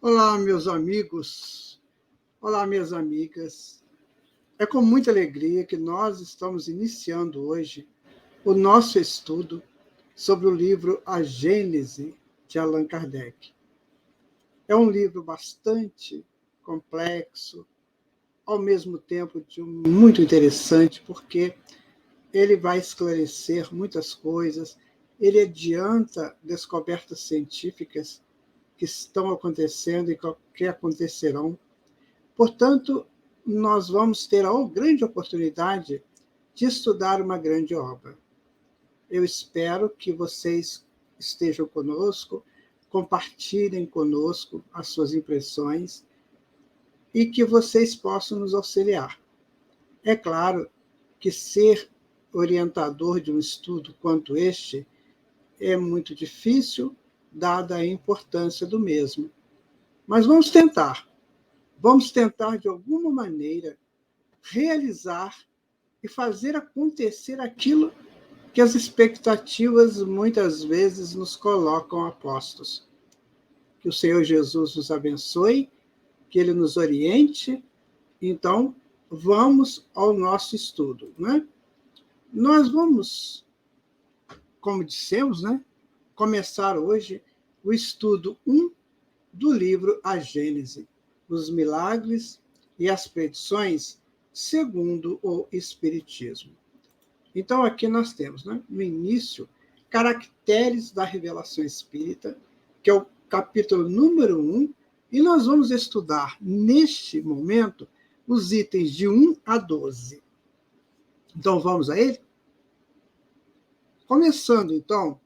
Olá, meus amigos. Olá, minhas amigas. É com muita alegria que nós estamos iniciando hoje o nosso estudo sobre o livro A Gênese, de Allan Kardec. É um livro bastante complexo, ao mesmo tempo muito interessante, porque ele vai esclarecer muitas coisas, ele adianta descobertas científicas que estão acontecendo e que acontecerão. Portanto, nós vamos ter a grande oportunidade de estudar uma grande obra. Eu espero que vocês estejam conosco, compartilhem conosco as suas impressões e que vocês possam nos auxiliar. É claro que ser orientador de um estudo quanto este é muito difícil, dada a importância do mesmo. Mas vamos tentar. Vamos tentar, de alguma maneira, realizar e fazer acontecer aquilo que as expectativas muitas vezes nos colocam a postos. Que o Senhor Jesus nos abençoe, que Ele nos oriente. Então, vamos ao nosso estudo. Né? Nós vamos, como dissemos, né, começar hoje o estudo 1 do livro A Gênese, os milagres e as predições segundo o Espiritismo. Então, aqui nós temos, né, no início, caracteres da revelação espírita, que é o capítulo número 1, e nós vamos estudar, neste momento, os itens de 1 a 12. Então, vamos a ele? Começando, então,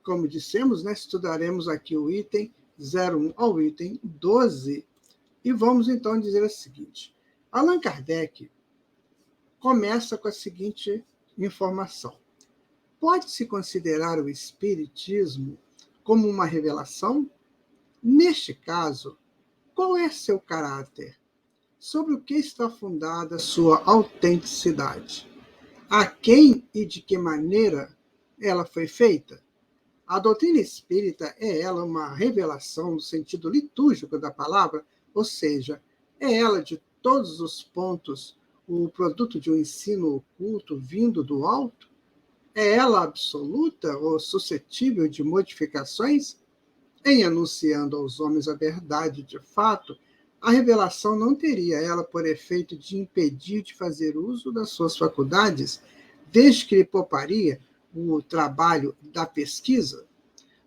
como dissemos, né, estudaremos aqui o item 01 ao item 12, e vamos, então, dizer o seguinte. Allan Kardec começa com a seguinte informação. Pode-se considerar o Espiritismo como uma revelação? Neste caso, qual é seu caráter? Sobre o que está fundada sua autenticidade? A quem e de que maneira ela foi feita? A doutrina espírita é ela uma revelação no sentido litúrgico da palavra, ou seja, é ela de todos os pontos o produto de um ensino oculto vindo do alto? É ela absoluta ou suscetível de modificações? Em anunciando aos homens a verdade de fato, a revelação não teria ela por efeito de impedir de fazer uso das suas faculdades, desde que lhe pouparia o trabalho da pesquisa?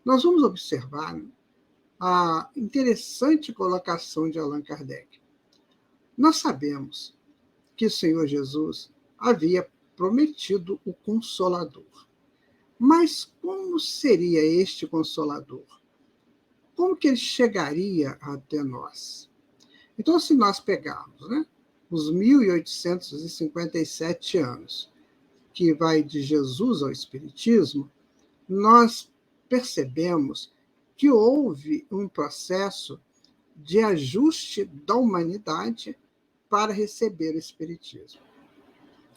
Nós vamos observar a interessante colocação de Allan Kardec. Nós sabemos que o Senhor Jesus havia prometido o Consolador. Mas como seria este Consolador? Como que ele chegaria até nós? Então, se nós pegarmos, né, os 1857 anos, que vai de Jesus ao Espiritismo, nós percebemos que houve um processo de ajuste da humanidade para receber o Espiritismo.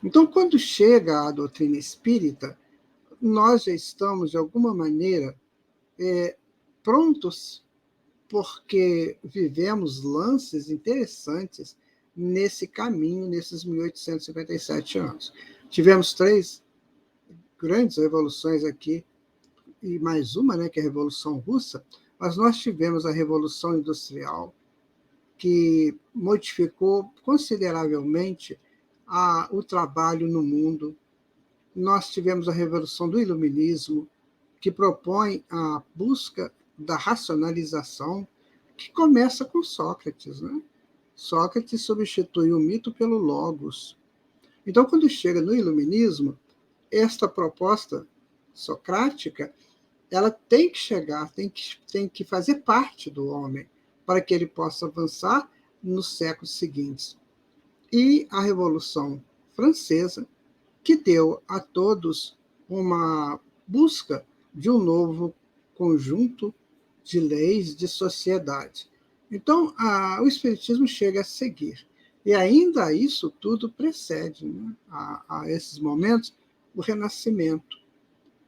Então, quando chega a doutrina espírita, nós já estamos, de alguma maneira, prontos, porque vivemos lances interessantes nesse caminho, nesses 1857 anos. Tivemos 3 grandes revoluções aqui, e mais uma, né, que é a Revolução Russa, mas nós tivemos a Revolução Industrial, que modificou consideravelmente o trabalho no mundo. Nós tivemos a Revolução do Iluminismo, que propõe a busca da racionalização, que começa com Sócrates. Né? Sócrates substitui o mito pelo logos. Então, quando chega no Iluminismo, esta proposta socrática ela tem que chegar, tem que fazer parte do homem, para que ele possa avançar nos séculos seguintes. E a Revolução Francesa, que deu a todos uma busca de um novo conjunto de leis de sociedade. Então, o Espiritismo chega a seguir. E ainda isso tudo precede, né, a esses momentos, o Renascimento,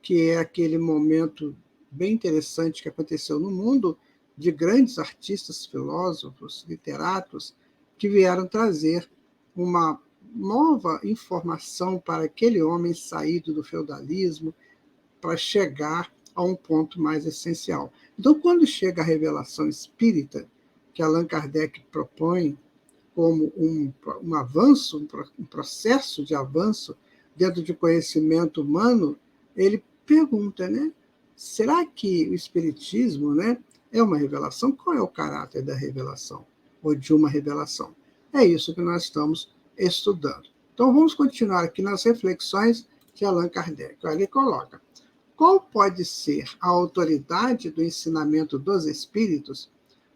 que é aquele momento bem interessante que aconteceu no mundo, de grandes artistas, filósofos, literatos, que vieram trazer uma nova informação para aquele homem saído do feudalismo, para chegar a um ponto mais essencial. Então, quando chega a revelação espírita, que Allan Kardec propõe como um avanço, um processo de avanço dentro de conhecimento humano, ele pergunta, né? Será que o Espiritismo, né, é uma revelação? Qual é o caráter da revelação? Ou de uma revelação? É isso que nós estamos estudando. Então, vamos continuar aqui nas reflexões de Allan Kardec. Ele coloca: qual pode ser a autoridade do ensinamento dos espíritos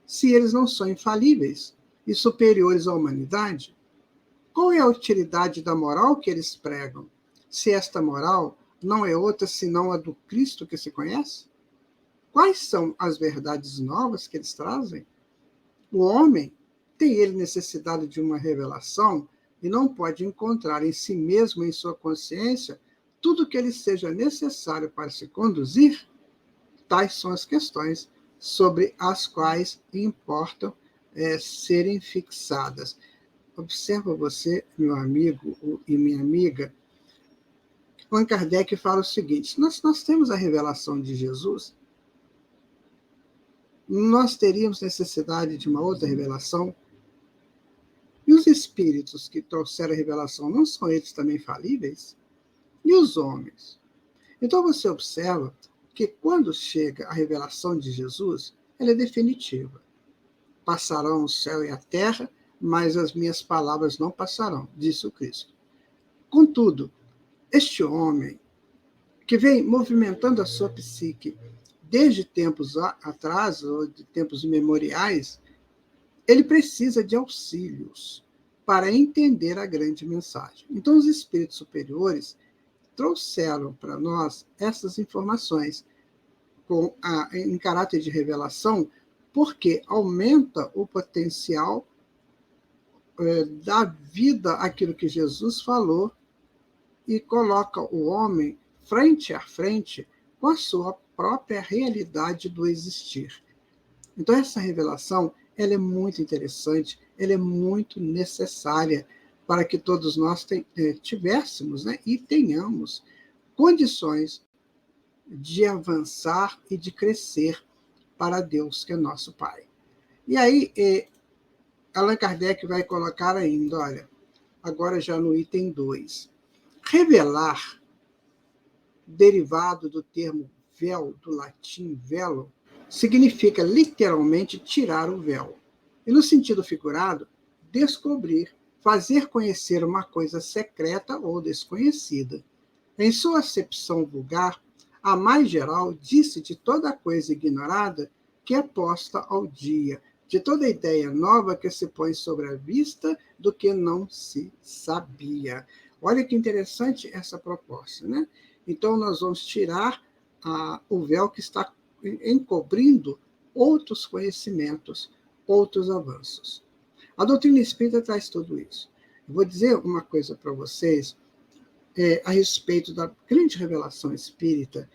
se eles não são infalíveis e superiores à humanidade? Qual é a utilidade da moral que eles pregam, se esta moral não é outra senão a do Cristo que se conhece? Quais são as verdades novas que eles trazem? O homem tem ele necessidade de uma revelação e não pode encontrar em si mesmo, em sua consciência, tudo que lhe seja necessário para se conduzir? Tais são as questões sobre as quais importam serem fixadas. Observa você, meu amigo e minha amiga, Allan Kardec fala o seguinte: nós temos a revelação de Jesus, nós teríamos necessidade de uma outra revelação? E os espíritos que trouxeram a revelação, não são eles também falíveis? E os homens? Então você observa que quando chega a revelação de Jesus, ela é definitiva. Passarão o céu e a terra, mas as minhas palavras não passarão, disse o Cristo. Contudo, este homem, que vem movimentando a sua psique desde tempos atrás, ou de tempos imemoriais, ele precisa de auxílios para entender a grande mensagem. Então, os espíritos superiores trouxeram para nós essas informações em caráter de revelação, porque aumenta o potencial da vida aquilo que Jesus falou e coloca o homem frente a frente com a sua própria realidade do existir. Então, essa revelação ela é muito interessante, ela é muito necessária para que todos nós tivéssemos, né, e tenhamos condições de avançar e de crescer para Deus, que é nosso Pai. E aí, Allan Kardec vai colocar ainda, olha, agora já no item 2, revelar, derivado do termo véu, do latim velo, significa literalmente tirar o véu. E no sentido figurado, descobrir, fazer conhecer uma coisa secreta ou desconhecida. Em sua acepção vulgar, a mais geral disse de toda coisa ignorada que é posta ao dia, de toda ideia nova que se põe sobre a vista do que não se sabia. Olha que interessante essa proposta, né? Então, nós vamos tirar o véu que está encobrindo outros conhecimentos, outros avanços. A doutrina espírita traz tudo isso. Eu vou dizer uma coisa para vocês a respeito da grande revelação espírita,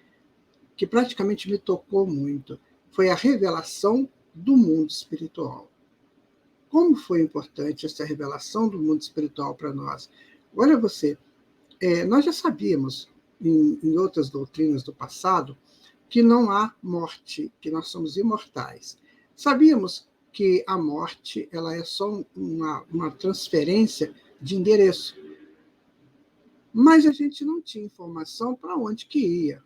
que praticamente me tocou muito. Foi a revelação do mundo espiritual. Como foi importante essa revelação do mundo espiritual para nós? Olha você, nós já sabíamos, em outras doutrinas do passado, que não há morte, que nós somos imortais. Sabíamos que a morte ela é só uma transferência de endereço. Mas a gente não tinha informação para onde que ia.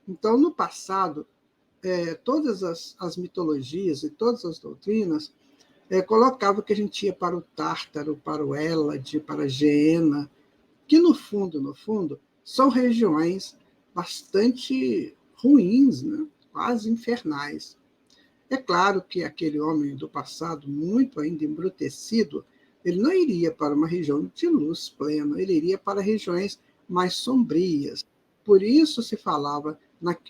Então, no passado, todas as mitologias e todas as doutrinas colocavam que a gente ia para o Tártaro, para o Hélade, para a Geena, que no fundo, são regiões bastante ruins, né? Quase infernais. É claro que aquele homem do passado, muito ainda embrutecido, ele não iria para uma região de luz plena, ele iria para regiões mais sombrias. Por isso se falava,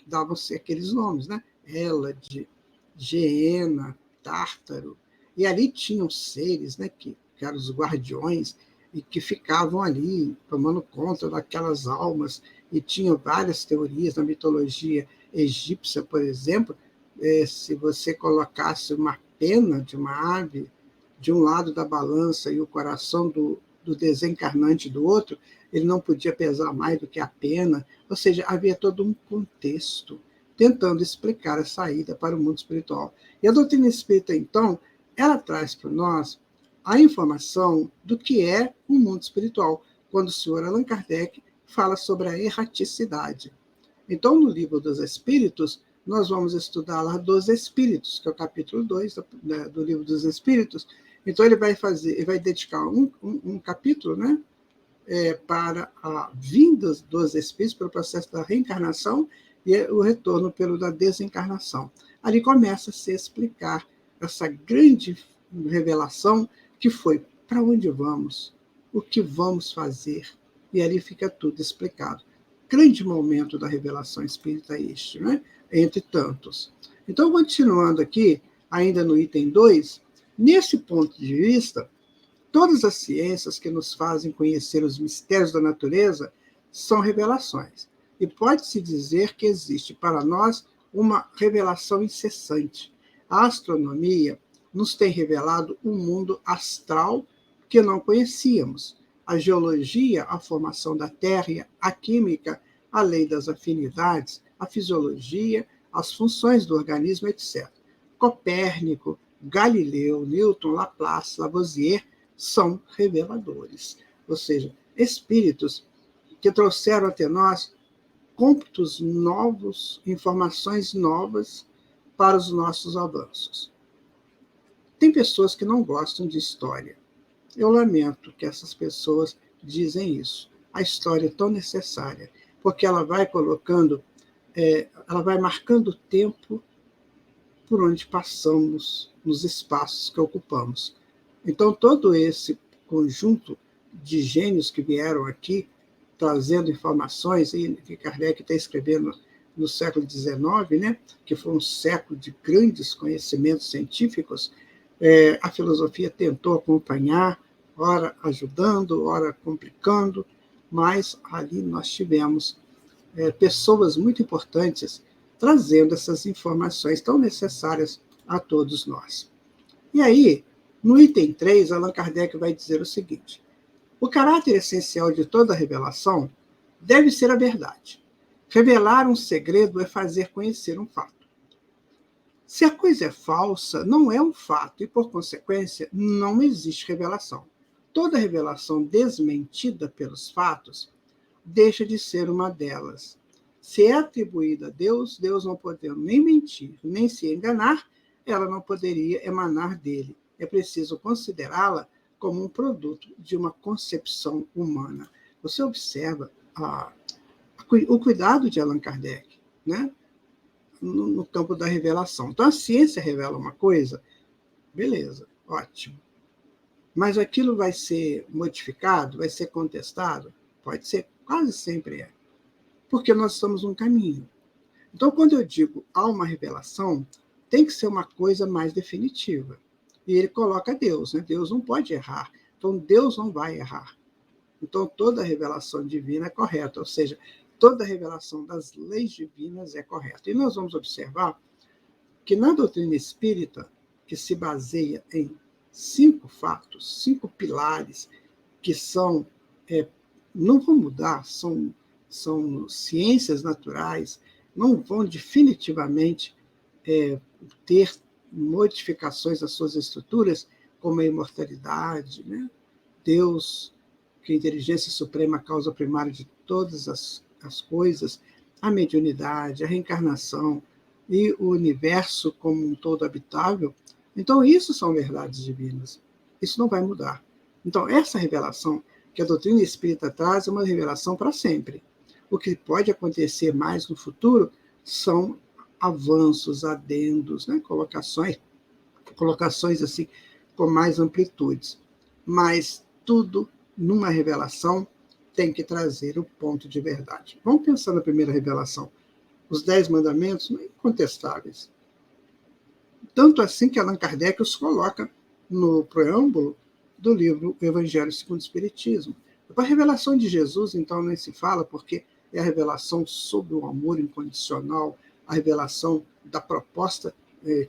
davam-se aqueles nomes, né? Hélade, Geena, Tártaro. E ali tinham seres, né, que eram os guardiões, e que ficavam ali tomando conta daquelas almas, e tinham várias teorias na mitologia egípcia, por exemplo, se você colocasse uma pena de uma ave de um lado da balança e o coração do desencarnante do outro, ele não podia pesar mais do que a pena. Ou seja, havia todo um contexto tentando explicar a saída para o mundo espiritual. E a doutrina espírita, então, ela traz para nós a informação do que é o mundo espiritual, quando o senhor Allan Kardec fala sobre a erraticidade. Então, no livro dos Espíritos, nós vamos estudar lá dos Espíritos, que é o capítulo 2 do livro dos Espíritos. Então, ele vai dedicar um capítulo, né, para a vinda dos Espíritos, pelo processo da reencarnação e o retorno pelo da desencarnação. Ali começa a se explicar essa grande revelação que foi para onde vamos, o que vamos fazer, e ali fica tudo explicado. Grande momento da revelação espírita este, né? Entre tantos. Então, continuando aqui, ainda no item 2, nesse ponto de vista, todas as ciências que nos fazem conhecer os mistérios da natureza são revelações. E pode-se dizer que existe para nós uma revelação incessante. A astronomia nos tem revelado um mundo astral que não conhecíamos. A geologia, a formação da Terra, a química, a lei das afinidades, a fisiologia, as funções do organismo, etc. Copérnico, Galileu, Newton, Laplace, Lavoisier são reveladores, ou seja, espíritos que trouxeram até nós cômputos novos, informações novas para os nossos avanços. Tem pessoas que não gostam de história. Eu lamento que essas pessoas dizem isso. A história é tão necessária, porque ela vai colocando, ela vai marcando o tempo por onde passamos, nos espaços que ocupamos. Então, todo esse conjunto de gênios que vieram aqui, trazendo informações, e que Kardec está escrevendo no século XIX, né, que foi um século de grandes conhecimentos científicos, a filosofia tentou acompanhar, ora ajudando, ora complicando, mas ali nós tivemos pessoas muito importantes trazendo essas informações tão necessárias a todos nós. E aí, no item 3, Allan Kardec vai dizer o seguinte: o caráter essencial de toda revelação deve ser a verdade. Revelar um segredo é fazer conhecer um fato. Se a coisa é falsa, não é um fato e, por consequência, não existe revelação. Toda revelação desmentida pelos fatos deixa de ser uma delas. Se é atribuída a Deus, Deus não podendo nem mentir, nem se enganar, ela não poderia emanar dele. É preciso considerá-la como um produto de uma concepção humana. Você observa o cuidado de Allan Kardec, né, no campo da revelação. Então, a ciência revela uma coisa, beleza, ótimo. Mas aquilo vai ser modificado, vai ser contestado? Pode ser, quase sempre é. Porque nós estamos num caminho. Então, quando eu digo há uma revelação, tem que ser uma coisa mais definitiva. E ele coloca Deus, né? Deus não pode errar. Então, Deus não vai errar. Então, toda revelação divina é correta, ou seja, toda revelação das leis divinas é correta. E nós vamos observar que na doutrina espírita, que se baseia em 5 fatos, 5 pilares, que são, não vão mudar, são ciências naturais, não vão definitivamente ter modificações das suas estruturas, como a imortalidade, né? Deus, que é a inteligência suprema, a causa primária de todas as coisas, a mediunidade, a reencarnação e o universo como um todo habitável. Então, isso são verdades divinas. Isso não vai mudar. Então, essa revelação que a doutrina espírita traz é uma revelação para sempre. O que pode acontecer mais no futuro são avanços, adendos, né? Colocações assim com mais amplitudes. Mas tudo numa revelação tem que trazer o ponto de verdade. Vamos pensar na primeira revelação. Os 10 mandamentos incontestáveis. Tanto assim que Allan Kardec os coloca no preâmbulo do livro Evangelho segundo o Espiritismo. A revelação de Jesus, então, nem se fala, porque é a revelação sobre o amor incondicional, a revelação da proposta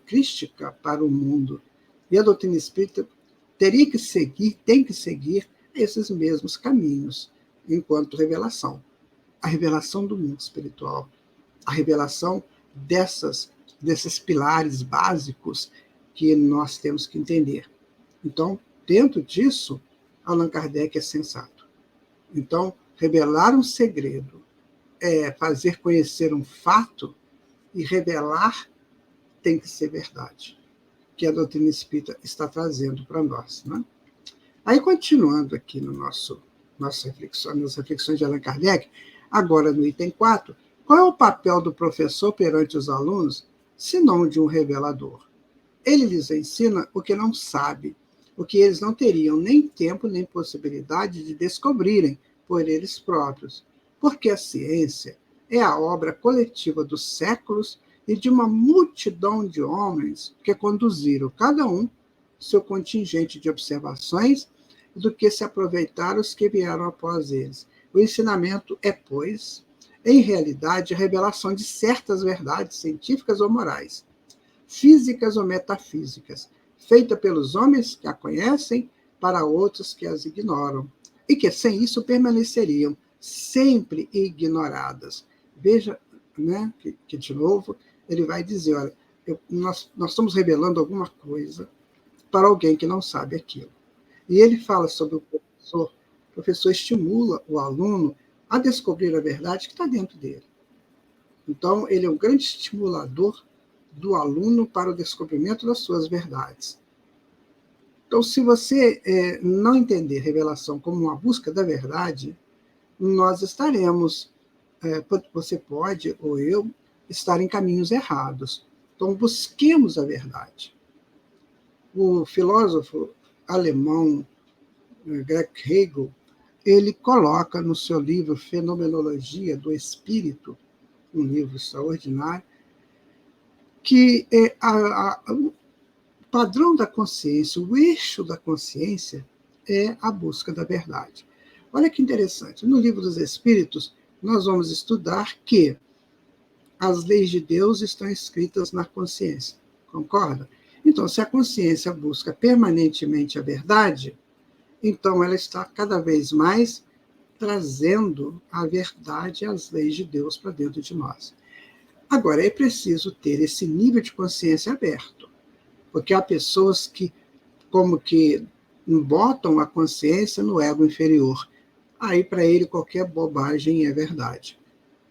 crística para o mundo. E a doutrina espírita teria que seguir, tem que seguir esses mesmos caminhos, enquanto revelação. A revelação do mundo espiritual, a revelação desses pilares básicos que nós temos que entender. Então, dentro disso, Allan Kardec é sensato. Então, revelar um segredo é fazer conhecer um fato, e revelar tem que ser verdade, que a doutrina espírita está trazendo para nós. Né? Aí, continuando aqui no nas reflexões de Allan Kardec, agora no item 4, qual é o papel do professor perante os alunos, senão de um revelador? Ele lhes ensina o que não sabe, o que eles não teriam nem tempo nem possibilidade de descobrirem por eles próprios, porque a ciência é a obra coletiva dos séculos e de uma multidão de homens que conduziram, cada um, seu contingente de observações, do que se aproveitaram os que vieram após eles. O ensinamento é, pois, em realidade, a revelação de certas verdades científicas ou morais, físicas ou metafísicas, feita pelos homens que a conhecem para outros que as ignoram, e que sem isso permaneceriam sempre ignoradas. Veja, né, que de novo ele vai dizer, olha, nós estamos revelando alguma coisa para alguém que não sabe aquilo. E ele fala sobre o professor estimula o aluno a descobrir a verdade que está dentro dele. Então, ele é um grande estimulador do aluno para o descobrimento das suas verdades. Então, se você não entender revelação como uma busca da verdade, nós estaremos, você pode, ou eu, estar em caminhos errados. Então, busquemos a verdade. O filósofo alemão Greg Hegel, ele coloca no seu livro Fenomenologia do Espírito, um livro extraordinário, que o padrão da consciência, o eixo da consciência é a busca da verdade. Olha que interessante, no Livro dos Espíritos, nós vamos estudar que as leis de Deus estão escritas na consciência, concorda? Então, se a consciência busca permanentemente a verdade, então ela está cada vez mais trazendo a verdade e as leis de Deus para dentro de nós. Agora, é preciso ter esse nível de consciência aberto, porque há pessoas que, como que, botam a consciência no ego inferior. Aí, para ele, qualquer bobagem é verdade.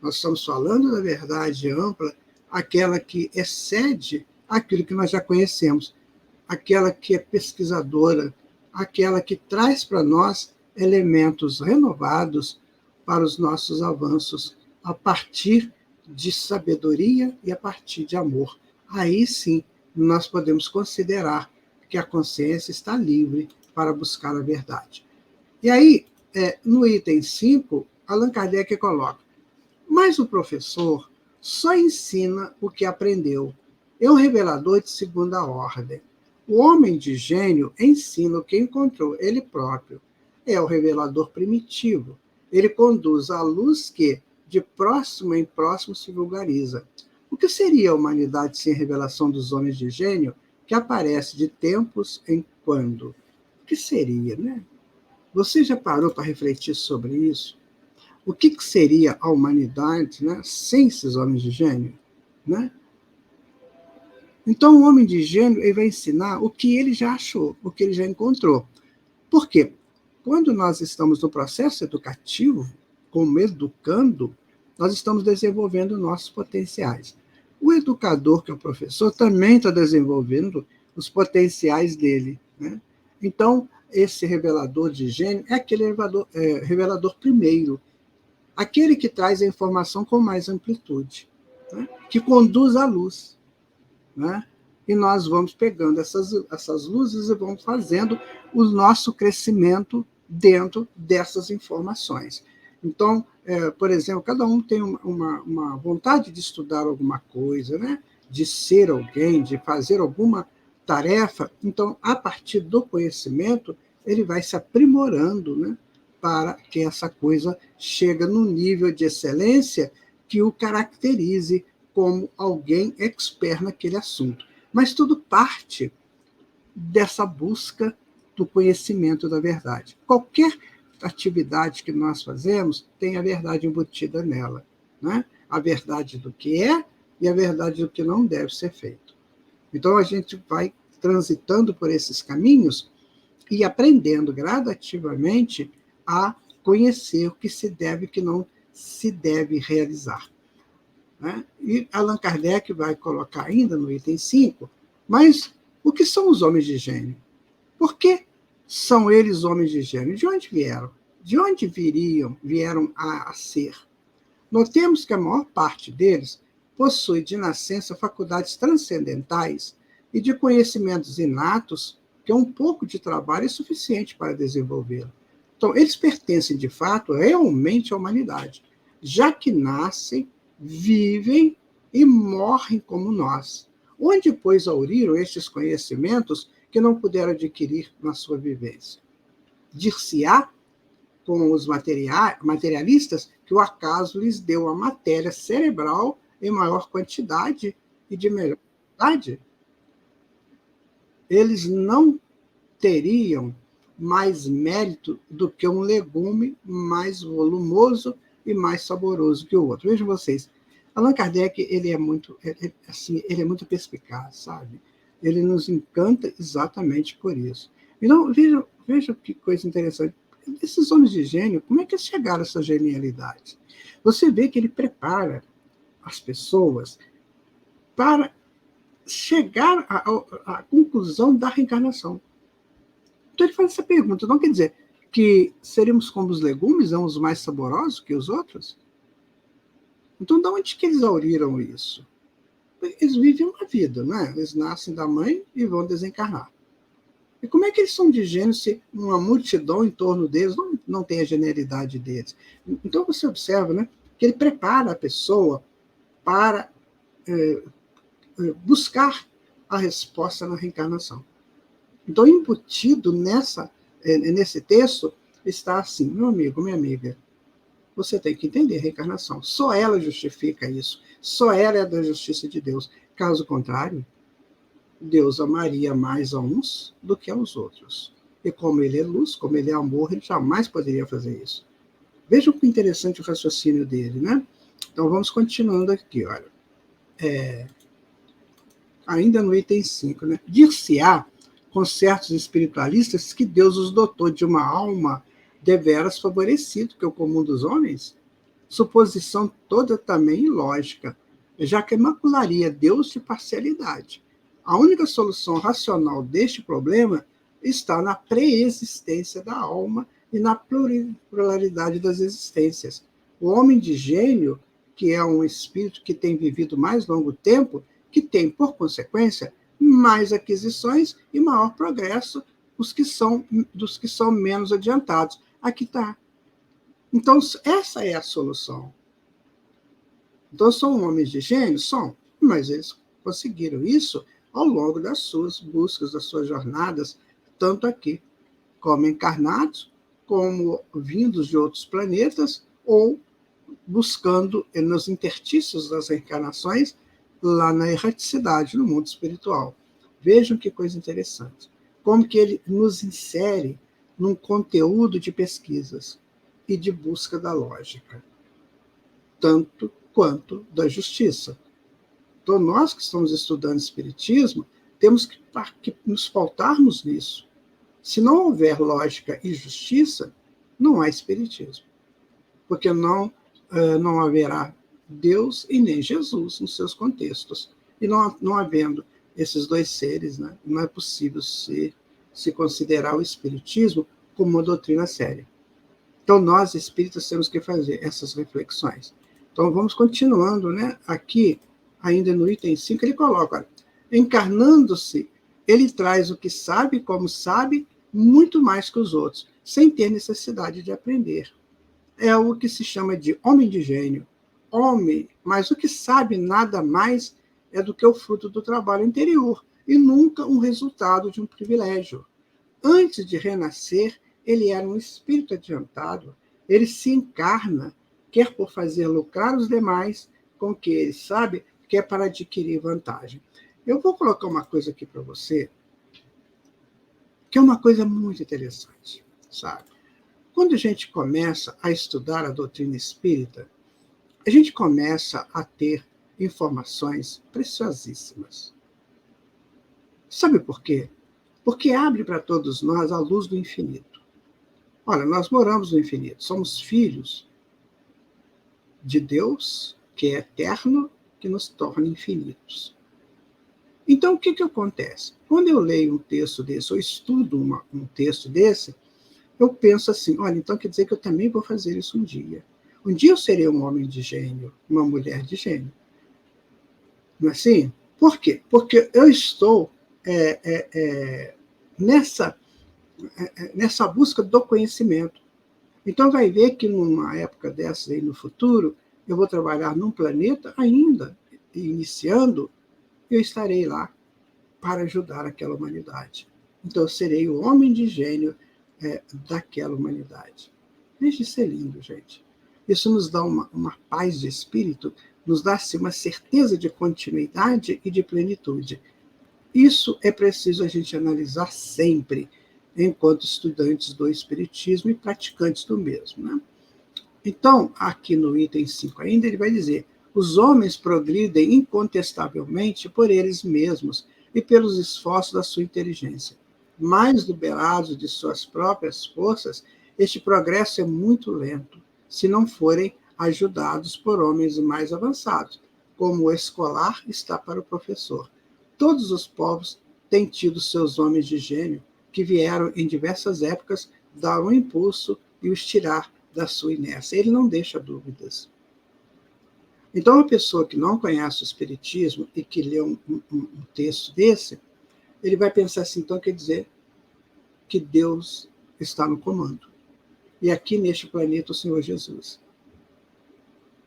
Nós estamos falando da verdade ampla, aquela que excede aquilo que nós já conhecemos, aquela que é pesquisadora, aquela que traz para nós elementos renovados para os nossos avanços, a partir de sabedoria e a partir de amor. Aí sim, nós podemos considerar que a consciência está livre para buscar a verdade. E aí, no item 5, Allan Kardec coloca: mas o professor só ensina o que aprendeu. É um revelador de segunda ordem. O homem de gênio ensina o que encontrou ele próprio. É o revelador primitivo. Ele conduz a luz que, de próximo em próximo, se vulgariza. O que seria a humanidade sem a revelação dos homens de gênio, que aparece de tempos em quando? O que seria, né? Você já parou para refletir sobre isso? O que seria a humanidade, né, sem esses homens de gênio? Né? Então, o homem de gênio ele vai ensinar o que ele já achou, o que ele já encontrou. Por quê? Quando nós estamos no processo educativo, como educando, nós estamos desenvolvendo nossos potenciais. O educador, que é o professor, também está desenvolvendo os potenciais dele. Né? Então, esse revelador de gênio é aquele revelador primeiro, aquele que traz a informação com mais amplitude, né? Que conduz à luz. Né? E nós vamos pegando essas luzes e vamos fazendo o nosso crescimento dentro dessas informações. Então, por exemplo, cada um tem uma vontade de estudar alguma coisa, né? De ser alguém, de fazer alguma tarefa. Então, a partir do conhecimento, ele vai se aprimorando, né? Para que essa coisa chegue no nível de excelência que o caracterize como alguém expert naquele assunto. Mas tudo parte dessa busca do conhecimento da verdade. Qualquer atividade que nós fazemos tem a verdade embutida nela, né? A verdade do que é e a verdade do que não deve ser feito. Então, a gente vai transitando por esses caminhos e aprendendo gradativamente a conhecer o que se deve e o que não se deve realizar, né? E Allan Kardec vai colocar ainda no item 5, mas o que são os homens de gênio? Por que são eles homens de gênio? De onde vieram? De onde vieram a ser? Notemos que a maior parte deles possui de nascença faculdades transcendentais e de conhecimentos inatos que um pouco de trabalho é suficiente para desenvolvê-lo. Então, eles pertencem, de fato, realmente à humanidade, já que nascem, vivem e morrem como nós. Onde, pois, auriram estes conhecimentos que não puderam adquirir na sua vivência? Dir-se-á, com os materialistas, que o acaso lhes deu a matéria cerebral em maior quantidade e de melhor qualidade. Eles não teriam mais mérito do que um legume mais volumoso e mais saboroso que o outro. Vejam vocês, Allan Kardec ele é muito perspicaz, sabe? Ele nos encanta exatamente por isso. Então, veja que coisa interessante. Esses homens de gênio, como é que eles chegaram a essa genialidade? Você vê que ele prepara as pessoas para chegar à conclusão da reencarnação. Então ele faz essa pergunta, não quer dizer que seríamos como os legumes, são os mais saborosos que os outros? Então, de onde que eles auriram isso? Eles vivem uma vida, né? Eles nascem da mãe e vão desencarnar. E como é que eles são de gênio se uma multidão em torno deles não tem a genialidade deles? Então você observa, né, que ele prepara a pessoa para buscar a resposta na reencarnação. Então, embutido nesse texto, está assim, meu amigo, minha amiga, você tem que entender a reencarnação. Só ela justifica isso. Só ela é da justiça de Deus. Caso contrário, Deus amaria mais a uns do que aos outros. E como ele é luz, como ele é amor, ele jamais poderia fazer isso. Vejam que interessante o raciocínio dele, né? Então, vamos continuando aqui, olha. Ainda no item 5, né? Dir-se-á com certos espiritualistas que Deus os dotou de uma alma deveras favorecida, que é o comum dos homens, suposição toda também ilógica, já que macularia Deus de parcialidade. A única solução racional deste problema está na preexistência da alma e na pluralidade das existências. O homem de gênio, que é um espírito que tem vivido mais longo tempo, que tem, por consequência, mais aquisições e maior progresso dos que são menos adiantados. Aqui está. Então, essa é a solução. Então, são homens de gênio? São, mas eles conseguiram isso ao longo das suas buscas, das suas jornadas, tanto aqui, como encarnados, como vindos de outros planetas, ou buscando nos interstícios das reencarnações, lá na erraticidade, no mundo espiritual. Vejam que coisa interessante. Como que ele nos insere num conteúdo de pesquisas e de busca da lógica, tanto quanto da justiça. Então, nós que estamos estudando Espiritismo, temos que nos pautarmos nisso. Se não houver lógica e justiça, não há Espiritismo. Porque não haverá Deus e nem Jesus nos seus contextos. E não havendo esses dois seres, né, não é possível se considerar o Espiritismo como uma doutrina séria. Então, nós, espíritas, temos que fazer essas reflexões. Então, vamos continuando, né? Aqui, ainda no item 5, ele coloca, encarnando-se, ele traz o que sabe, como sabe, muito mais que os outros, sem ter necessidade de aprender. É o que se chama de homem de gênio. Homem, mas o que sabe nada mais é do que o fruto do trabalho interior, e nunca um resultado de um privilégio. Antes de renascer, ele era um espírito adiantado. Ele se encarna, quer por fazer lucrar os demais com o que ele sabe, que é para adquirir vantagem. Eu vou colocar uma coisa aqui para você, que é uma coisa muito interessante, sabe? Quando a gente começa a estudar a doutrina espírita, a gente começa a ter informações preciosíssimas. Sabe por quê? Porque abre para todos nós a luz do infinito. Olha, nós moramos no infinito, somos filhos de Deus, que é eterno, que nos torna infinitos. Então, o que acontece? Quando eu leio um texto desse, ou estudo um texto desse, eu penso assim, olha, então quer dizer que eu também vou fazer isso um dia. Um dia eu serei um homem de gênio, uma mulher de gênio. Não é assim? Por quê? Porque eu estou nessa busca do conhecimento. Então, vai ver que numa época dessa aí no futuro, eu vou trabalhar num planeta ainda, iniciando, eu estarei lá para ajudar aquela humanidade. Então, eu serei o homem de gênio daquela humanidade. Deixa de ser lindo, gente. Isso nos dá uma paz de espírito, nos dá assim, uma certeza de continuidade e de plenitude. Isso é preciso a gente analisar sempre, enquanto estudantes do Espiritismo e praticantes do mesmo. Né? Então, aqui no item 5 ainda, ele vai dizer: os homens progridem incontestavelmente por eles mesmos e pelos esforços da sua inteligência. Mais liberados de suas próprias forças, este progresso é muito lento, se não forem ajudados por homens mais avançados, como o escolar está para o professor. Todos os povos têm tido seus homens de gênio, que vieram em diversas épocas dar um impulso e os tirar da sua inércia. Ele não deixa dúvidas. Então, uma pessoa que não conhece o Espiritismo e que lê um texto desse, ele vai pensar assim, então quer dizer que Deus está no comando. E aqui neste planeta o Senhor Jesus.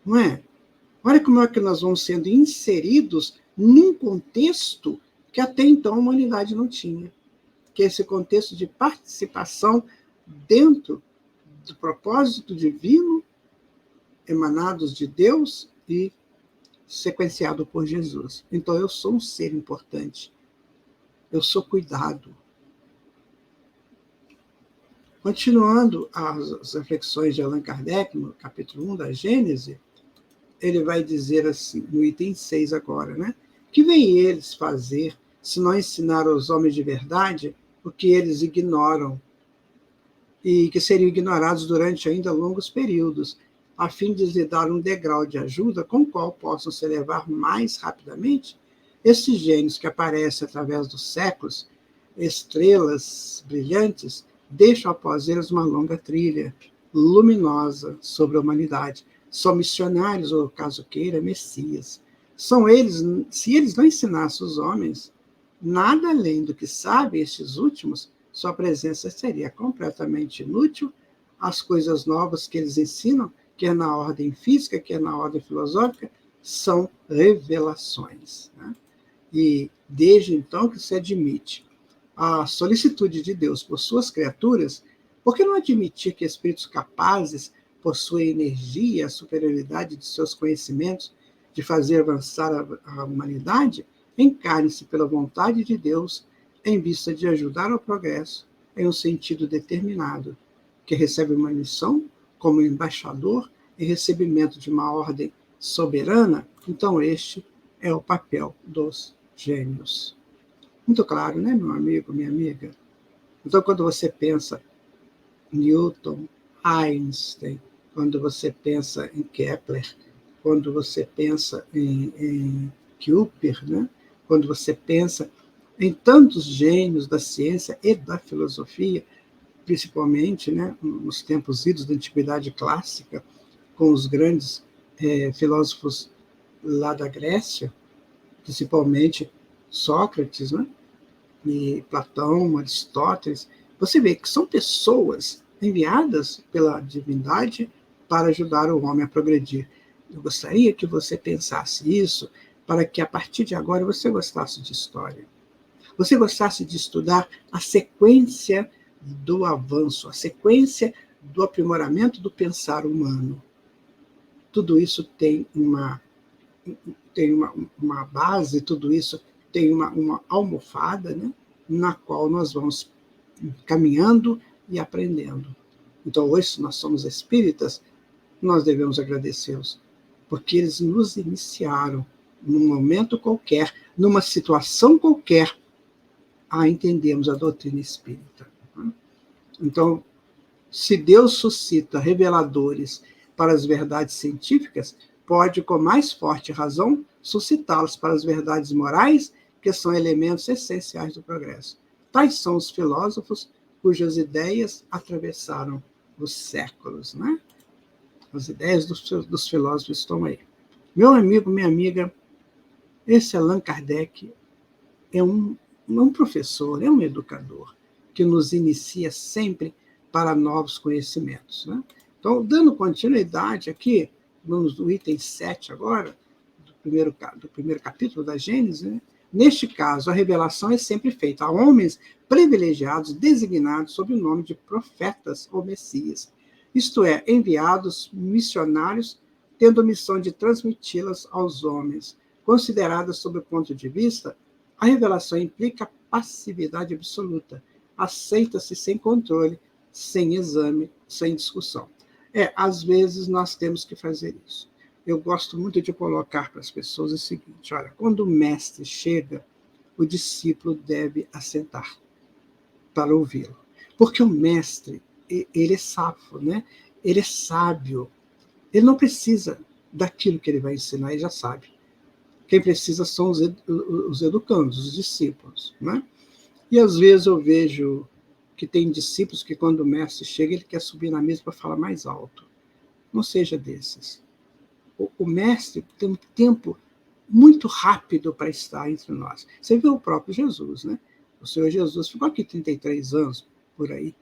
Não é? Olha como é que nós vamos sendo inseridos num contexto que até então a humanidade não tinha, que é esse contexto de participação dentro do propósito divino, emanados de Deus e sequenciado por Jesus. Então, eu sou um ser importante. Eu sou cuidado. Continuando as reflexões de Allan Kardec, no capítulo 1 da Gênese, ele vai dizer assim, no item 6 agora, né? Que vêm eles fazer, se não ensinar aos homens de verdade o que eles ignoram e que seriam ignorados durante ainda longos períodos, a fim de lhe dar um degrau de ajuda com o qual possam se elevar mais rapidamente? Esses gênios que aparecem através dos séculos, estrelas brilhantes, deixam após eles uma longa trilha luminosa sobre a humanidade. São missionários, ou caso queira, messias. São eles, se eles não ensinassem os homens nada além do que sabem estes últimos, sua presença seria completamente inútil. As coisas novas que eles ensinam, quer na ordem física, quer na ordem filosófica, são revelações. Né? E desde então que se admite a solicitude de Deus por suas criaturas, por que não admitir que espíritos capazes, por sua energia, a superioridade de seus conhecimentos, de fazer avançar a humanidade, encarnem-se pela vontade de Deus em vista de ajudar ao progresso em um sentido determinado, que recebe uma missão como embaixador em recebimento de uma ordem soberana? Então este é o papel dos gênios. Muito claro, né, meu amigo, minha amiga? Então, quando você pensa em Newton, Einstein, quando você pensa em Kepler, quando você pensa em Kepler, né? Quando você pensa em tantos gênios da ciência e da filosofia, principalmente, né, nos tempos idos da Antiguidade Clássica, com os grandes filósofos lá da Grécia, principalmente Sócrates, né, e Platão, Aristóteles, você vê que são pessoas enviadas pela divindade para ajudar o homem a progredir. Eu gostaria que você pensasse isso para que, a partir de agora, você gostasse de história. Você gostasse de estudar a sequência do avanço, a sequência do aprimoramento do pensar humano. Tudo isso tem uma tem uma base, tudo isso tem uma almofada, né, na qual nós vamos caminhando e aprendendo. Então, hoje, se nós somos espíritas, nós devemos agradecê-los, porque eles nos iniciaram, num momento qualquer, numa situação qualquer, a entendermos a doutrina espírita. Então, se Deus suscita reveladores para as verdades científicas, pode, com mais forte razão, suscitá-los para as verdades morais, que são elementos essenciais do progresso. Tais são os filósofos cujas ideias atravessaram os séculos, né? As ideias dos filósofos estão aí. Meu amigo, minha amiga, esse Allan Kardec é um professor, é um educador, que nos inicia sempre para novos conhecimentos, né? Então, dando continuidade aqui, vamos no item 7 agora, do primeiro capítulo da Gênesis, né? Neste caso, a revelação é sempre feita a homens privilegiados designados sob o nome de profetas ou messias, isto é, enviados missionários, tendo a missão de transmiti-las aos homens. Considerada sob o ponto de vista, a revelação implica passividade absoluta, aceita-se sem controle, sem exame, sem discussão. Às vezes nós temos que fazer isso. Eu gosto muito de colocar para as pessoas o seguinte: olha, quando o mestre chega, o discípulo deve assentar para ouvi-lo. Porque o mestre, ele é sábio, né? Ele é sábio. Ele não precisa daquilo que ele vai ensinar, ele já sabe. Quem precisa são os educandos, os discípulos, né? E às vezes eu vejo que tem discípulos que quando o mestre chega, ele quer subir na mesa para falar mais alto. Não seja desses. O mestre tem um tempo muito rápido para estar entre nós. Você vê o próprio Jesus, né? O Senhor Jesus ficou aqui 33 anos, por aí.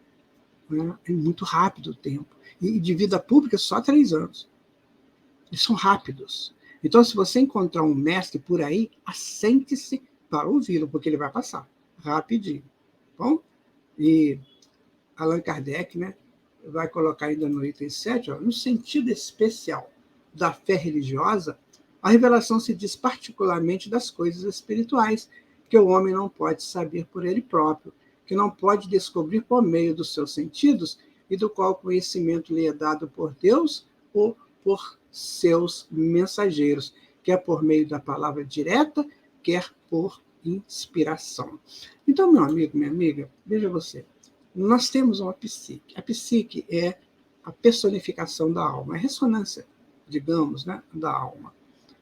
Né? É muito rápido o tempo. E de vida pública, só 3 anos. Eles são rápidos. Então, se você encontrar um mestre por aí, assente-se para ouvi-lo, porque ele vai passar rapidinho. Bom? E Allan Kardec, né, vai colocar ainda no item 7, no sentido especial da fé religiosa, a revelação se diz particularmente das coisas espirituais, que o homem não pode saber por ele próprio, que não pode descobrir por meio dos seus sentidos e do qual conhecimento lhe é dado por Deus ou por seus mensageiros, quer por meio da palavra direta, quer por inspiração. Então, meu amigo, minha amiga, veja você, nós temos uma psique. A psique é a personificação da alma, a ressonância, digamos, né, da alma,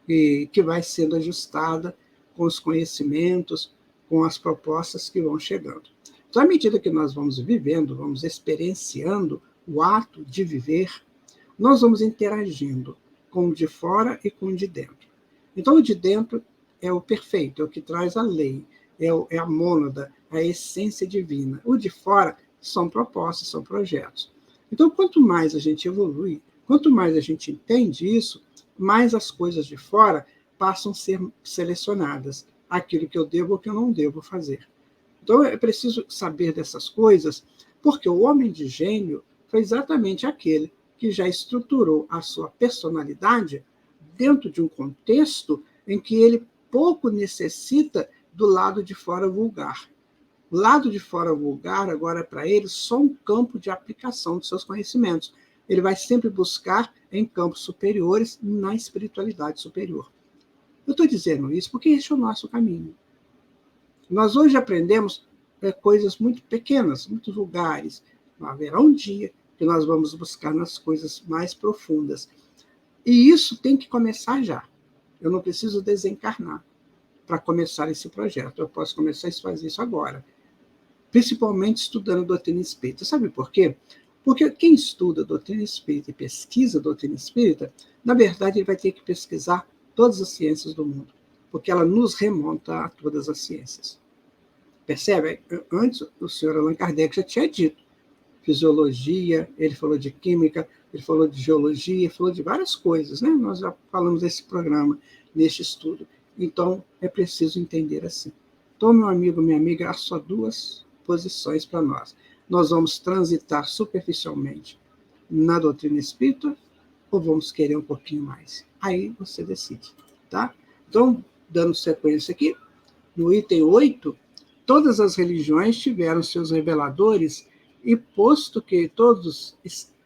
e que vai sendo ajustada com os conhecimentos, com as propostas que vão chegando. Então, à medida que nós vamos vivendo, vamos experienciando o ato de viver, nós vamos interagindo com o de fora e com o de dentro. Então, o de dentro é o perfeito, é o que traz a lei, é a mônada, a essência divina. O de fora são propostas, são projetos. Então, quanto mais a gente evolui, quanto mais a gente entende isso, mais as coisas de fora passam a ser selecionadas. Aquilo que eu devo ou que eu não devo fazer. Então, é preciso saber dessas coisas, porque o homem de gênio foi exatamente aquele que já estruturou a sua personalidade dentro de um contexto em que ele pouco necessita do lado de fora vulgar. O lado de fora vulgar, agora, para ele, só um campo de aplicação dos seus conhecimentos. Ele vai sempre buscar em campos superiores, na espiritualidade superior. Eu estou dizendo isso porque esse é o nosso caminho. Nós hoje aprendemos coisas muito pequenas, muito vulgares. Haverá um dia que nós vamos buscar nas coisas mais profundas. E isso tem que começar já. Eu não preciso desencarnar para começar esse projeto. Eu posso começar a fazer isso agora. Principalmente estudando a doutrina espírita. Sabe por quê? Porque quem estuda a doutrina espírita e pesquisa a doutrina espírita, na verdade, ele vai ter que pesquisar todas as ciências do mundo, porque ela nos remonta a todas as ciências. Percebe? Antes, o senhor Allan Kardec já tinha dito fisiologia, ele falou de química, ele falou de geologia, ele falou de várias coisas, né? Nós já falamos desse programa, neste estudo. Então, é preciso entender assim. Então, meu amigo, minha amiga, há só 2 posições para nós. Nós vamos transitar superficialmente na doutrina espírita ou vamos querer um pouquinho mais? Aí você decide. Tá? Tá? Então, dando sequência aqui, no item 8, todas as religiões tiveram seus reveladores, e posto que todos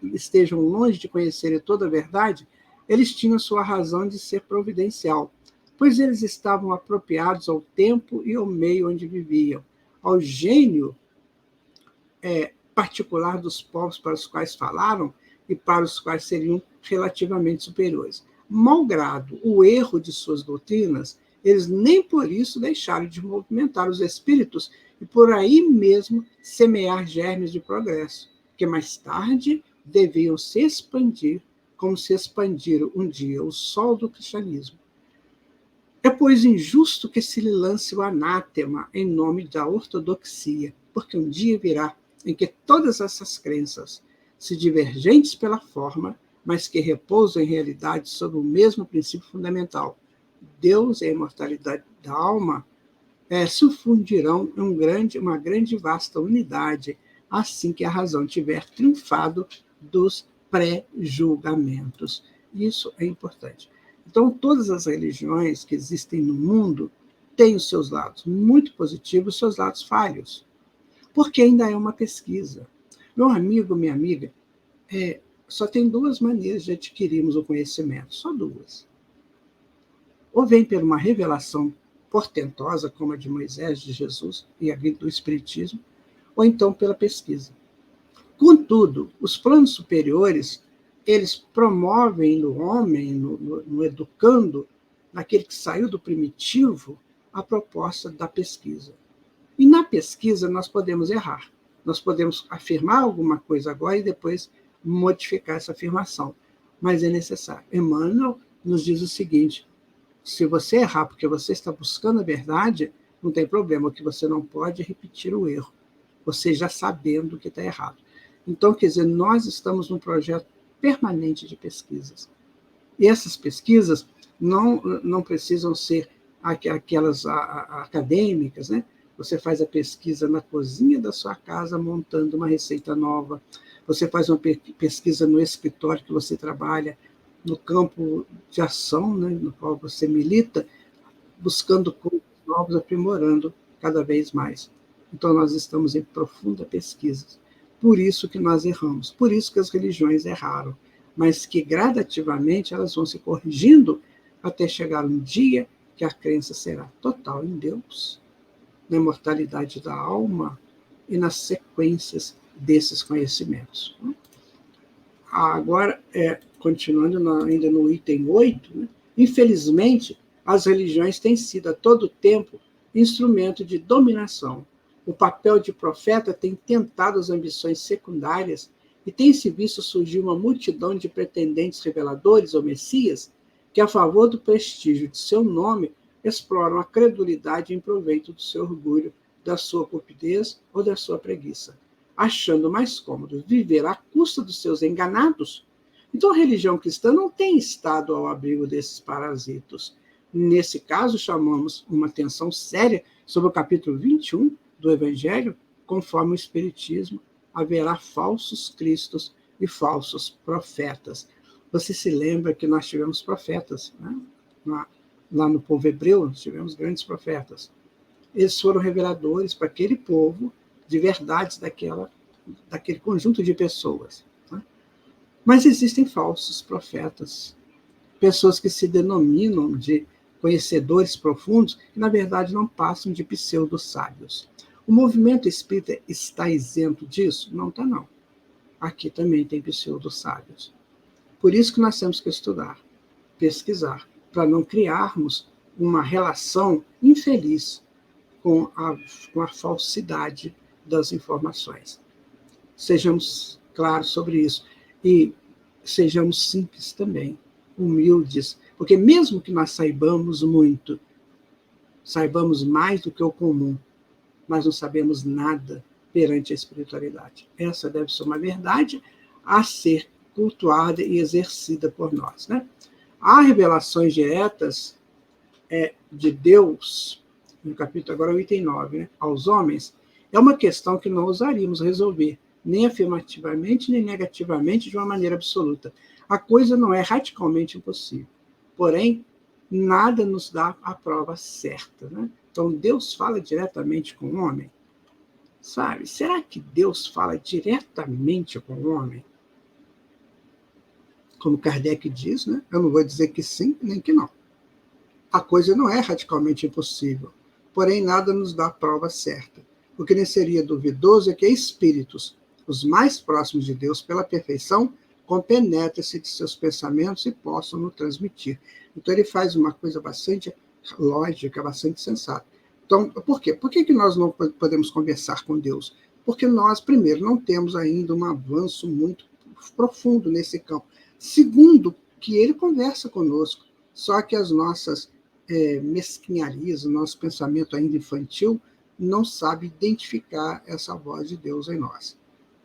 estejam longe de conhecerem toda a verdade, eles tinham sua razão de ser providencial, pois eles estavam apropriados ao tempo e ao meio onde viviam, ao gênio particular dos povos para os quais falaram e para os quais seriam relativamente superiores. Malgrado o erro de suas doutrinas, eles nem por isso deixaram de movimentar os espíritos e por aí mesmo semear germes de progresso, que mais tarde deviam se expandir, como se expandiram um dia o sol do cristianismo. É, pois, injusto que se lhe lance o anátema em nome da ortodoxia, porque um dia virá em que todas essas crenças, se divergentes pela forma, mas que repousam em realidade sobre o mesmo princípio fundamental, Deus e a imortalidade da alma, se fundirão em uma grande e vasta unidade, assim que a razão tiver triunfado dos pré-julgamentos. Isso é importante. Então, todas as religiões que existem no mundo têm os seus lados muito positivos e os seus lados falhos, porque ainda é uma pesquisa. Meu amigo, minha amiga, só tem duas maneiras de adquirirmos o conhecimento, só duas. Ou vem por uma revelação portentosa, como a de Moisés, de Jesus e a do Espiritismo, ou então pela pesquisa. Contudo, os planos superiores, eles promovem no homem, no educando, naquele que saiu do primitivo, a proposta da pesquisa. E na pesquisa nós podemos errar. Nós podemos afirmar alguma coisa agora e depois modificar essa afirmação. Mas é necessário. Emmanuel nos diz o seguinte: se você errar porque você está buscando a verdade, não tem problema. O que você não pode é repetir o erro, você já sabendo que está errado. Então, quer dizer, nós estamos num projeto permanente de pesquisas. E essas pesquisas não precisam ser aquelas acadêmicas, né? Você faz a pesquisa na cozinha da sua casa, montando uma receita nova. Você faz uma pesquisa no escritório que você trabalha, no campo de ação, né, no qual você milita, buscando coisas novas, aprimorando cada vez mais. Então, nós estamos em profunda pesquisa. Por isso que nós erramos, por isso que as religiões erraram, mas que gradativamente elas vão se corrigindo até chegar um dia que a crença será total em Deus, na imortalidade da alma e nas sequências desses conhecimentos. Agora, continuando ainda no item 8, né? Infelizmente, as religiões têm sido a todo tempo instrumento de dominação. O papel de profeta tem tentado as ambições secundárias e tem-se visto surgir uma multidão de pretendentes reveladores ou messias que, a favor do prestígio de seu nome, exploram a credulidade em proveito do seu orgulho, da sua cupidez ou da sua preguiça, achando mais cômodo viver à custa dos seus enganados. Então, a religião cristã não tem estado ao abrigo desses parasitos. Nesse caso, chamamos uma atenção séria sobre o capítulo 21 do Evangelho, conforme o Espiritismo, haverá falsos cristos e falsos profetas. Você se lembra que nós tivemos profetas, né? Lá no povo hebreu, nós tivemos grandes profetas. Eles foram reveladores para aquele povo de verdades daquele conjunto de pessoas. Né? Mas existem falsos profetas, pessoas que se denominam de conhecedores profundos, que na verdade não passam de pseudo-sábios. O movimento espírita está isento disso? Não está, não. Aqui também tem pseudo-sábios. Por isso que nós temos que estudar, pesquisar, para não criarmos uma relação infeliz com a falsidade das informações. Sejamos claros sobre isso. E sejamos simples também, humildes, porque mesmo que nós saibamos muito, saibamos mais do que o comum, mas não sabemos nada perante a espiritualidade. Essa deve ser uma verdade a ser cultuada e exercida por nós. Né? Há revelações diretas de Deus, no capítulo agora, o item 9, né? Aos homens, é uma questão que não ousaríamos resolver, nem afirmativamente, nem negativamente, de uma maneira absoluta. A coisa não é radicalmente impossível. Porém, nada nos dá a prova certa, né? Então, Deus fala diretamente com o homem? Sabe? Será que Deus fala diretamente com o homem? Como Kardec diz, né? Eu não vou dizer que sim, nem que não. A coisa não é radicalmente impossível, porém nada nos dá a prova certa. O que nem seria duvidoso é que espíritos, os mais próximos de Deus pela perfeição, compenetrem-se de seus pensamentos e possam nos transmitir. Então ele faz uma coisa bastante lógica, bastante sensata. Então, por quê? Por que nós não podemos conversar com Deus? Porque nós, primeiro, não temos ainda um avanço muito profundo nesse campo. Segundo, que ele conversa conosco, só que as nossas mesquinharias, o nosso pensamento ainda infantil, não sabe identificar essa voz de Deus em nós.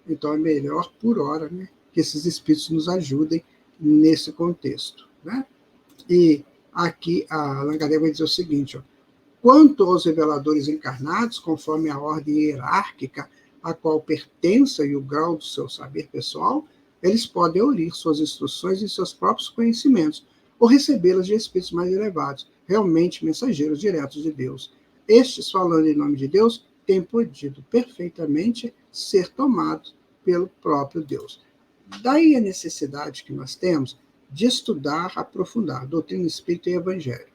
Então é melhor, por hora, né, que esses espíritos nos ajudem nesse contexto. Né? E aqui a Allan Kardec vai dizer o seguinte: ó, quanto aos reveladores encarnados, conforme a ordem hierárquica a qual pertença e o grau do seu saber pessoal, eles podem ouvir suas instruções e seus próprios conhecimentos, ou recebê-las de espíritos mais elevados, realmente mensageiros diretos de Deus. Estes, falando em nome de Deus, têm podido perfeitamente ser tomados pelo próprio Deus. Daí a necessidade que nós temos de estudar, aprofundar doutrina espírita e evangelho.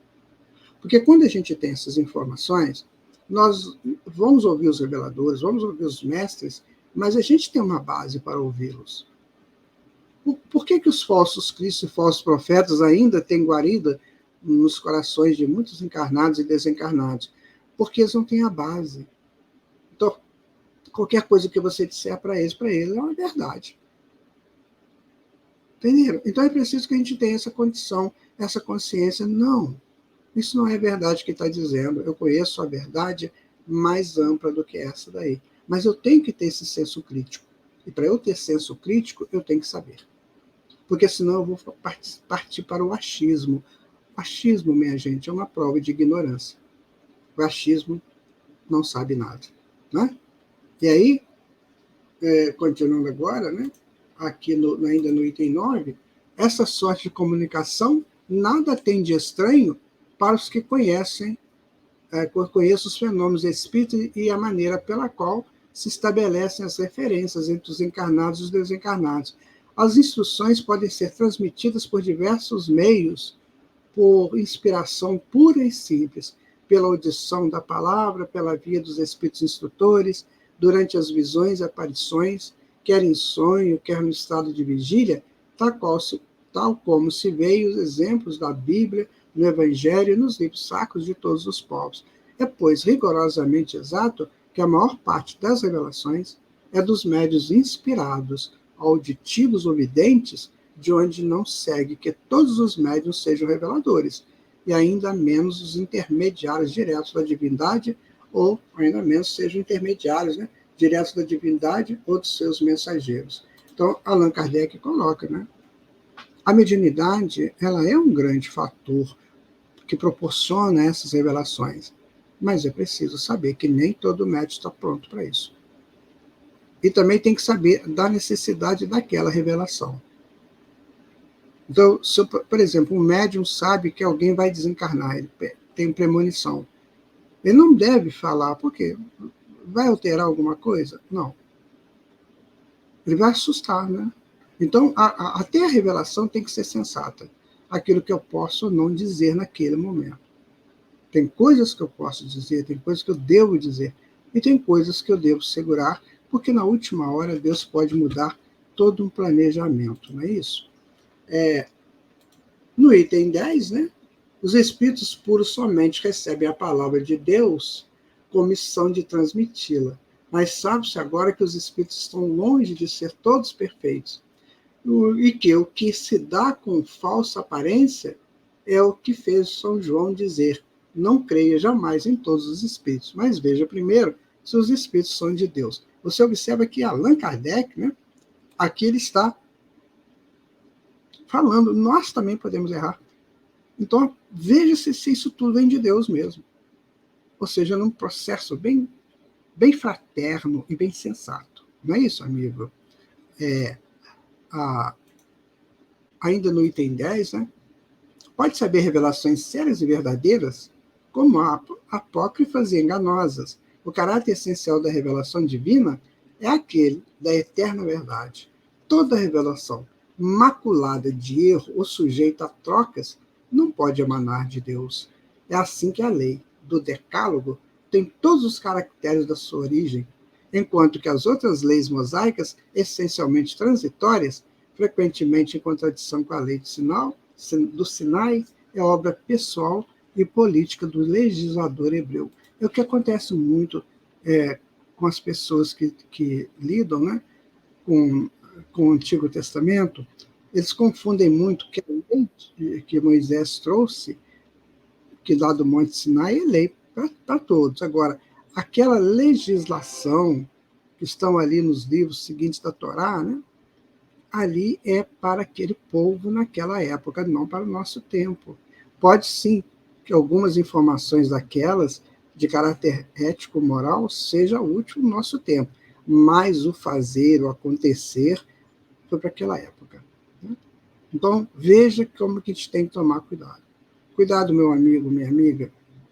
Porque quando a gente tem essas informações, nós vamos ouvir os reveladores, vamos ouvir os mestres, mas a gente tem uma base para ouvi-los. Por que os falsos cristos e falsos profetas ainda têm guarida nos corações de muitos encarnados e desencarnados? Porque eles não têm a base. Então, qualquer coisa que você disser para eles é uma verdade. Entenderam? Então é preciso que a gente tenha essa condição, essa consciência. Não, isso não é verdade que está dizendo. Eu conheço a verdade mais ampla do que essa daí. Mas eu tenho que ter esse senso crítico. E para eu ter senso crítico, eu tenho que saber. Porque senão eu vou partir para o achismo. O achismo, minha gente, é uma prova de ignorância. O achismo não sabe nada. Né? E aí, continuando agora, né? Aqui ainda no item 9, essa sorte de comunicação nada tem de estranho para os que conhecem os fenômenos espíritos e a maneira pela qual se estabelecem as referências entre os encarnados e os desencarnados. As instruções podem ser transmitidas por diversos meios, por inspiração pura e simples, pela audição da palavra, pela via dos espíritos instrutores, durante as visões e aparições, quer em sonho, quer no estado de vigília, tal como se veem os exemplos da Bíblia, no Evangelho e nos livros sacros de todos os povos. É, pois, rigorosamente exato que a maior parte das revelações é dos médiuns inspirados, auditivos ou videntes, de onde não segue que todos os médiuns sejam reveladores, e ainda menos os intermediários diretos da divindade, ou ainda menos sejam intermediários, né, diretos da divindade ou dos seus mensageiros. Então, Allan Kardec coloca, né, a mediunidade, ela é um grande fator que proporciona essas revelações, mas é preciso saber que nem todo médium está pronto para isso. E também tem que saber da necessidade daquela revelação. Então, se, por exemplo, um médium sabe que alguém vai desencarnar, ele tem premonição, ele não deve falar, porque vai alterar alguma coisa? Não. Ele vai assustar, né? Então, até a revelação tem que ser sensata. Aquilo que eu posso ou não dizer naquele momento. Tem coisas que eu posso dizer, tem coisas que eu devo dizer, e tem coisas que eu devo segurar, porque na última hora Deus pode mudar todo um planejamento, não é isso? No item 10, né, os espíritos puros somente recebem a palavra de Deus com missão de transmiti-la. Mas sabe-se agora que os espíritos estão longe de ser todos perfeitos, e que o que se dá com falsa aparência é o que fez São João dizer: não creia jamais em todos os espíritos, mas veja primeiro se os espíritos são de Deus. Você observa que Allan Kardec, né, aqui ele está falando, nós também podemos errar. Então, veja se isso tudo vem de Deus mesmo. Ou seja, num processo bem fraterno e bem sensato. Não é isso, amigo? Ainda no item 10, né? Pode-se haver revelações sérias e verdadeiras, como apócrifas e enganosas. O caráter essencial da revelação divina é aquele da eterna verdade. Toda revelação maculada de erro ou sujeita a trocas não pode emanar de Deus. É assim que a lei do Decálogo tem todos os caracteres da sua origem, enquanto que as outras leis mosaicas, essencialmente transitórias, frequentemente em contradição com a lei do Sinai, é obra pessoal e política do legislador hebreu. É o que acontece muito com as pessoas que lidam, né, com o Antigo Testamento. Eles confundem muito que a lei que Moisés trouxe, que lá do Monte Sinai, é lei para todos. Agora, aquela legislação que estão ali nos livros seguintes da Torá, né, ali é para aquele povo naquela época, não para o nosso tempo. Pode sim que algumas informações daquelas de caráter ético-moral seja útil no nosso tempo, mas o fazer, o acontecer, foi para aquela época. Né? Então, veja como que a gente tem que tomar cuidado. Cuidado, meu amigo, minha amiga,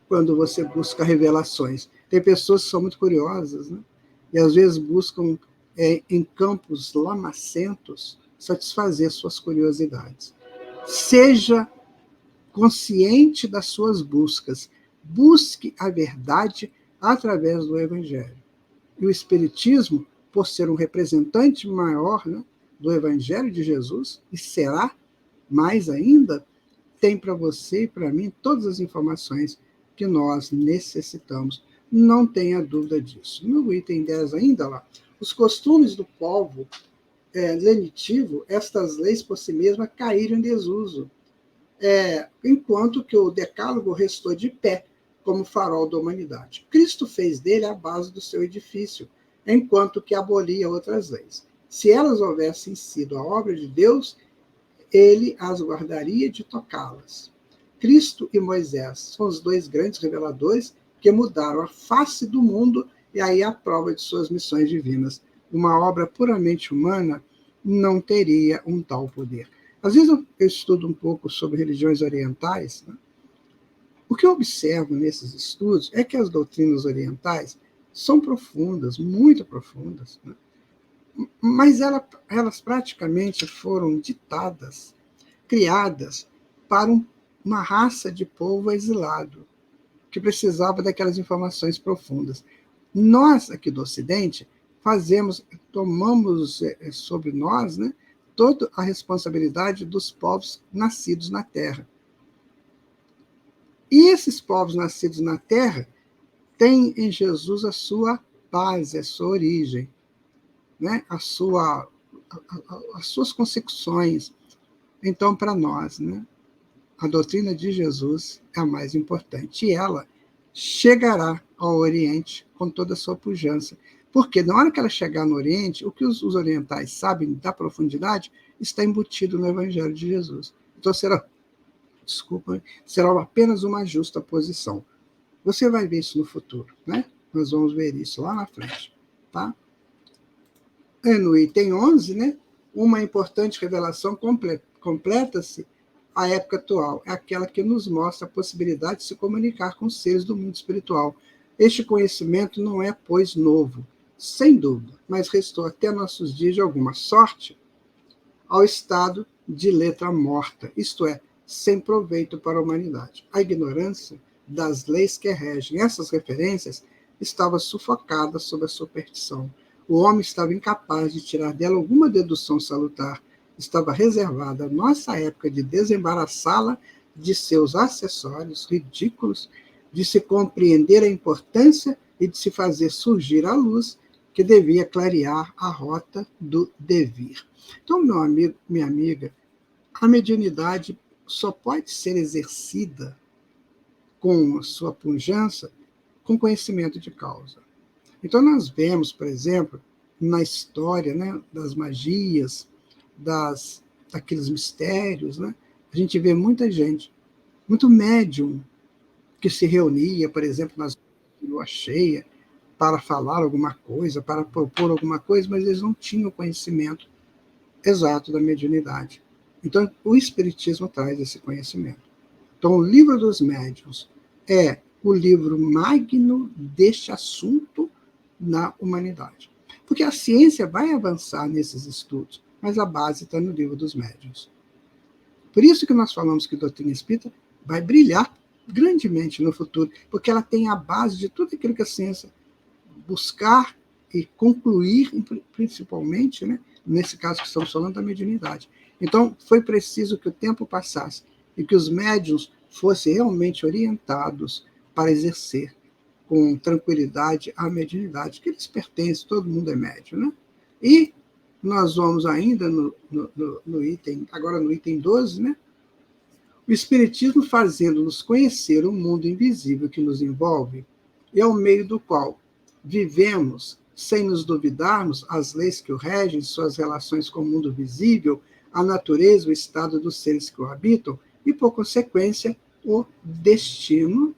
quando você busca revelações. Tem pessoas que são muito curiosas, né? E às vezes buscam em campos lamacentos satisfazer suas curiosidades. Seja consciente das suas buscas. Busque a verdade através do Evangelho. E o Espiritismo, por ser um representante maior, né, do Evangelho de Jesus, e será mais ainda, tem para você e para mim todas as informações que nós necessitamos. Não tenha dúvida disso. No item 10 ainda lá, os costumes do povo lenitivo, estas leis por si mesmas caíram em desuso, enquanto que o decálogo restou de pé como farol da humanidade. Cristo fez dele a base do seu edifício, enquanto que abolia outras leis. Se elas houvessem sido a obra de Deus, ele as guardaria de tocá-las. Cristo e Moisés são os dois grandes reveladores que mudaram a face do mundo e aí a prova de suas missões divinas. Uma obra puramente humana não teria um tal poder. Às vezes eu estudo um pouco sobre religiões orientais, né? O que eu observo nesses estudos é que as doutrinas orientais são profundas, muito profundas, né? Mas elas praticamente foram ditadas, criadas para uma raça de povo exilado, que precisava daquelas informações profundas. Nós, aqui do Ocidente, tomamos sobre nós, né, toda a responsabilidade dos povos nascidos na Terra. E esses povos nascidos na Terra têm em Jesus a sua base, a sua origem, né, as suas consecuções. Então, para nós, né, a doutrina de Jesus é a mais importante. E ela chegará ao Oriente com toda a sua pujança. Porque na hora que ela chegar no Oriente, o que os orientais sabem da profundidade está embutido no Evangelho de Jesus. Então será apenas uma justa posição. Você vai ver isso no futuro, né? Nós vamos ver isso lá na frente, tá? No item 11, né? Uma importante revelação completa-se à época atual, é aquela que nos mostra a possibilidade de se comunicar com os seres do mundo espiritual. Este conhecimento não é, pois, novo, sem dúvida, mas restou até nossos dias de alguma sorte ao estado de letra morta, isto é, sem proveito para a humanidade. A ignorância das leis que regem essas referências estava sufocada sob a superstição. O homem estava incapaz de tirar dela alguma dedução salutar. Estava reservada à nossa época de desembaraçá-la de seus acessórios ridículos, de se compreender a importância e de se fazer surgir a luz que devia clarear a rota do devir. Então, meu amigo, minha amiga, a mediunidade só pode ser exercida com sua pujança com conhecimento de causa. Então, nós vemos, por exemplo, na história, né, das magias, daqueles mistérios, né, a gente vê muita gente, muito médium, que se reunia, por exemplo, nas lua cheia, para falar alguma coisa, para propor alguma coisa, mas eles não tinham conhecimento exato da mediunidade. Então, o Espiritismo traz esse conhecimento. Então, o Livro dos Médiuns é o livro magno deste assunto na humanidade. Porque a ciência vai avançar nesses estudos, mas a base está no Livro dos Médiuns. Por isso que nós falamos que a doutrina espírita vai brilhar grandemente no futuro, porque ela tem a base de tudo aquilo que a ciência buscar e concluir, principalmente, né, nesse caso que estamos falando da mediunidade. Então, foi preciso que o tempo passasse e que os médiuns fossem realmente orientados para exercer com tranquilidade a mediunidade, que eles pertencem, todo mundo é médium, né? E nós vamos ainda no item, agora no item 12, né? O Espiritismo fazendo-nos conhecer o mundo invisível que nos envolve é o meio do qual vivemos, sem nos duvidarmos, as leis que o regem, suas relações com o mundo visível, a natureza, o estado dos seres que o habitam e, por consequência, o destino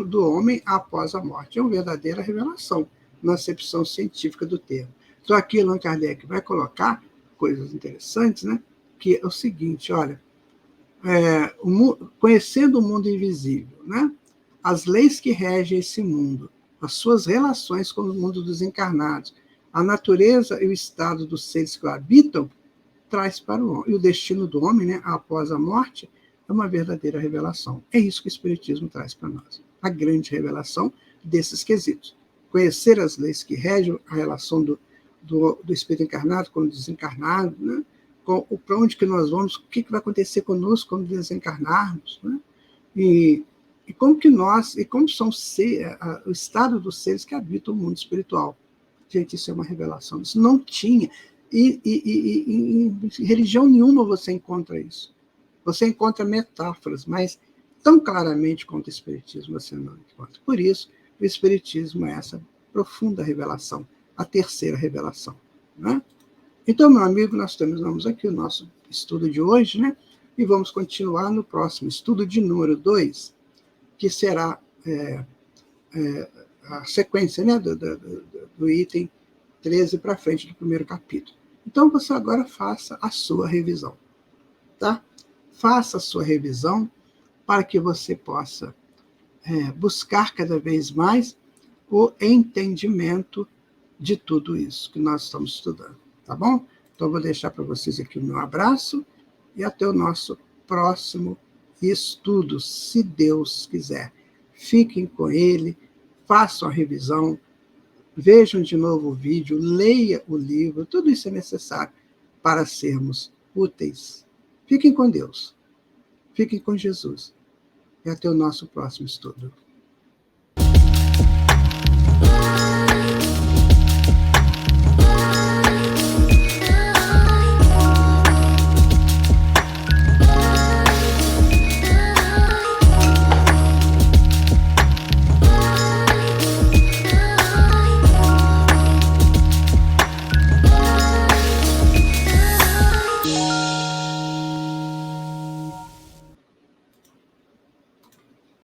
do homem após a morte. É uma verdadeira revelação na acepção científica do termo. Então, aqui Allan Kardec vai colocar coisas interessantes, né? Que é o seguinte, olha, conhecendo o mundo invisível, né? As leis que regem esse mundo, as suas relações com o mundo dos encarnados, a natureza e o estado dos seres que o habitam, traz para o homem. E o destino do homem, né, após a morte, é uma verdadeira revelação. É isso que o Espiritismo traz para nós. A grande revelação desses quesitos. Conhecer as leis que regem a relação do espírito encarnado com o desencarnado, né? Para onde que nós vamos, o que vai acontecer conosco quando desencarnarmos, né? E como que nós, e como são o estado dos seres que habitam o mundo espiritual. Gente, isso é uma revelação. Isso não tinha. Em religião nenhuma você encontra isso. Você encontra metáforas, mas tão claramente quanto o Espiritismo você não encontra. Por isso, o Espiritismo é essa profunda revelação, a terceira revelação, né? Então, meu amigo, nós terminamos aqui o nosso estudo de hoje, né? E vamos continuar no próximo estudo de número 2, que será a sequência, né, do item 13 para frente do primeiro capítulo. Então, você agora faça a sua revisão, tá? Faça a sua revisão para que você possa buscar cada vez mais o entendimento de tudo isso que nós estamos estudando, tá bom? Então, vou deixar para vocês aqui o meu abraço e até o nosso próximo estudo, se Deus quiser. Fiquem com ele, façam a revisão, vejam de novo o vídeo, leia o livro, tudo isso é necessário para sermos úteis. Fiquem com Deus, fiquem com Jesus e até o nosso próximo estudo.